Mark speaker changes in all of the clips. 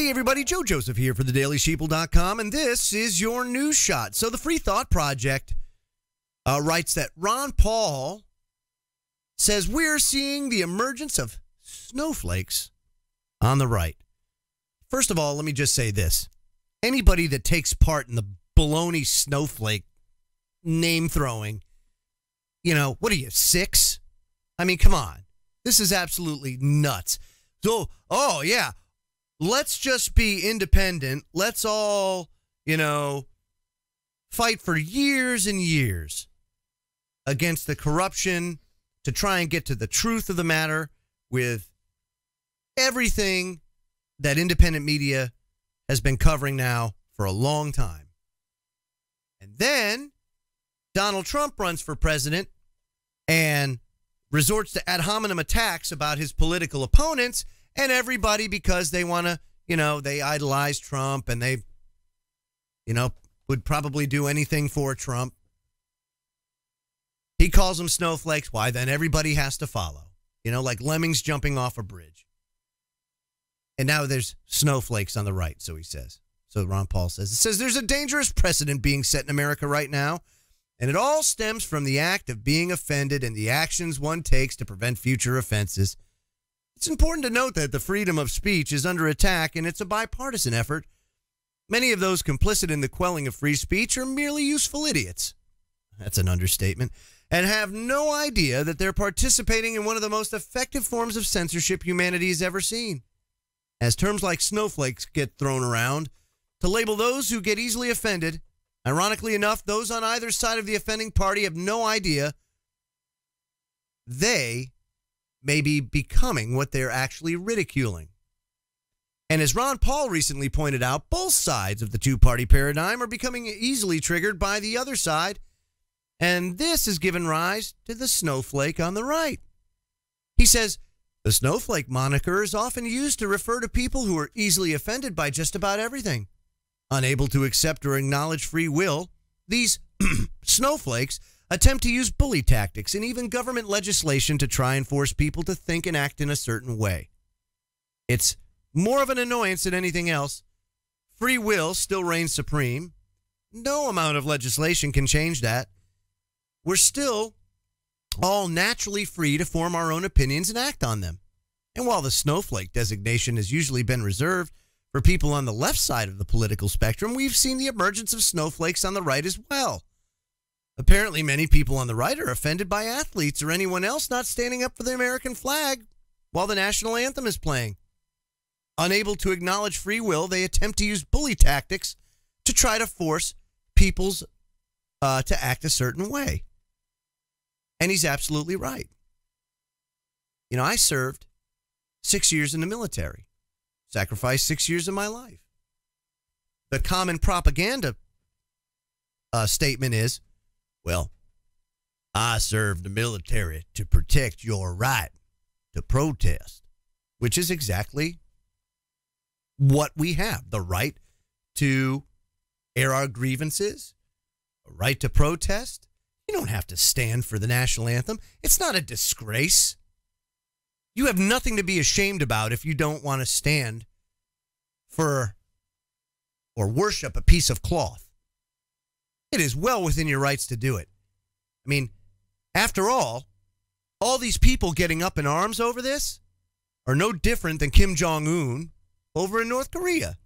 Speaker 1: Hey everybody, Joe Joseph here for thedailysheeple.com, and this is your news shot. So the Free Thought Project writes that Ron Paul says we're seeing the emergence of snowflakes on the right. First of all, let me just say this. Anybody that takes part in the baloney snowflake name throwing, you know, what are you, 6? I mean, come on. This is absolutely nuts. So, oh yeah. Let's just be independent. Let's all, fight for years and years against the corruption to try and get to the truth of the matter with everything that independent media has been covering now for a long time. And then Donald Trump runs for president and resorts to ad hominem attacks about his political opponents. And everybody, because they want to, they idolize Trump and they, would probably do anything for Trump. He calls them snowflakes. Why? Then everybody has to follow, like lemmings jumping off a bridge. And now there's snowflakes on the right, so he says. So Ron Paul says, it says there's a dangerous precedent being set in America right now. And it all stems from the act of being offended and the actions one takes to prevent future offenses. It's important to note that the freedom of speech is under attack, and it's a bipartisan effort. Many of those complicit in the quelling of free speech are merely useful idiots. That's an understatement. And have no idea that they're participating in one of the most effective forms of censorship humanity has ever seen. As terms like snowflakes get thrown around to label those who get easily offended, ironically enough, those on either side of the offending party have no idea they may be becoming what they're actually ridiculing. And as Ron Paul recently pointed out, both sides of the two-party paradigm are becoming easily triggered by the other side, and this has given rise to the snowflake on the right. He says, the snowflake moniker is often used to refer to people who are easily offended by just about everything. Unable to accept or acknowledge free will, these snowflakes attempt to use bully tactics and even government legislation to try and force people to think and act in a certain way. It's more of an annoyance than anything else. Free will still reigns supreme. No amount of legislation can change that. We're still all naturally free to form our own opinions and act on them. And while the snowflake designation has usually been reserved for people on the left side of the political spectrum, we've seen the emergence of snowflakes on the right as well. Apparently, many people on the right are offended by athletes or anyone else not standing up for the American flag while the national anthem is playing. Unable to acknowledge free will, they attempt to use bully tactics to try to force people to act a certain way. And he's absolutely right. I served 6 years in the military, sacrificed 6 years of my life. The common propaganda statement is, well, I served the military to protect your right to protest, which is exactly what we have. The right to air our grievances, a right to protest. You don't have to stand for the national anthem. It's not a disgrace. You have nothing to be ashamed about if you don't want to stand for or worship a piece of cloth. It is well within your rights to do it. I mean, after all these people getting up in arms over this are no different than Kim Jong-un over in North Korea,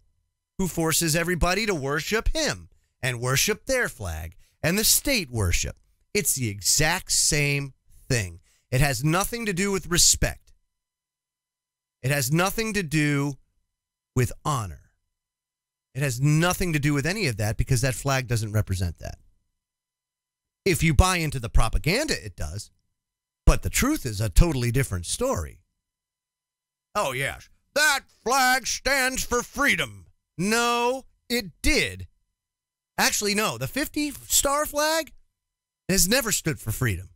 Speaker 1: who forces everybody to worship him and worship their flag and the state worship. It's the exact same thing. It has nothing to do with respect. It has nothing to do with honor. It has nothing to do with any of that because that flag doesn't represent that. If you buy into the propaganda, it does. But the truth is a totally different story. Oh, yes, that flag stands for freedom. No, it did. Actually, no, the 50-star flag has never stood for freedom.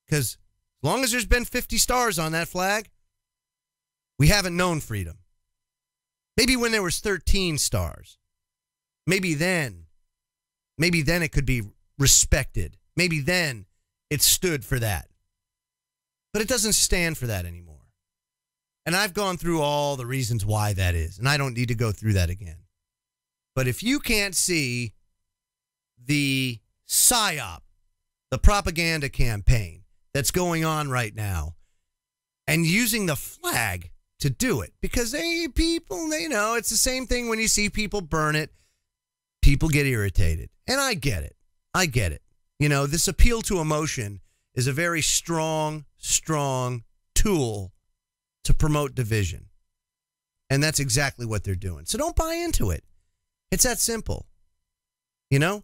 Speaker 1: Because as long as there's been 50 stars on that flag, we haven't known freedom. Maybe when there was 13 stars. Maybe then it could be respected. Maybe then it stood for that. But it doesn't stand for that anymore. And I've gone through all the reasons why that is, and I don't need to go through that again. But if you can't see the PSYOP, the propaganda campaign that's going on right now, and using the flag to do it, because people, it's the same thing when you see people burn it. People get irritated, and I get it. This appeal to emotion is a very strong tool to promote division. And that's exactly what they're doing. So don't buy into it. It's that simple.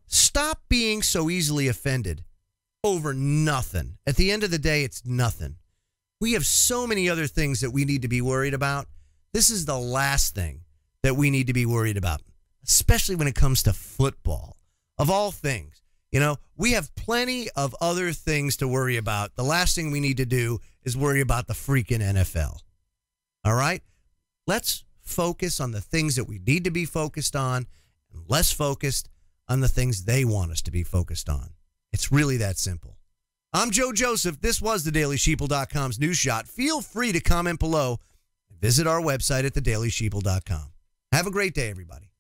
Speaker 1: Stop being so easily offended over nothing. At the end of the day, it's nothing. We have so many other things that we need to be worried about. This is the last thing that we need to be worried about, especially when it comes to football. Of all things, we have plenty of other things to worry about. The last thing we need to do is worry about the freaking NFL. All right? Let's focus on the things that we need to be focused on and less focused on the things they want us to be focused on. It's really that simple. I'm Joe Joseph. This was thedailysheeple.com's News Shot. Feel free to comment below and visit our website at thedailysheeple.com. Have a great day, everybody.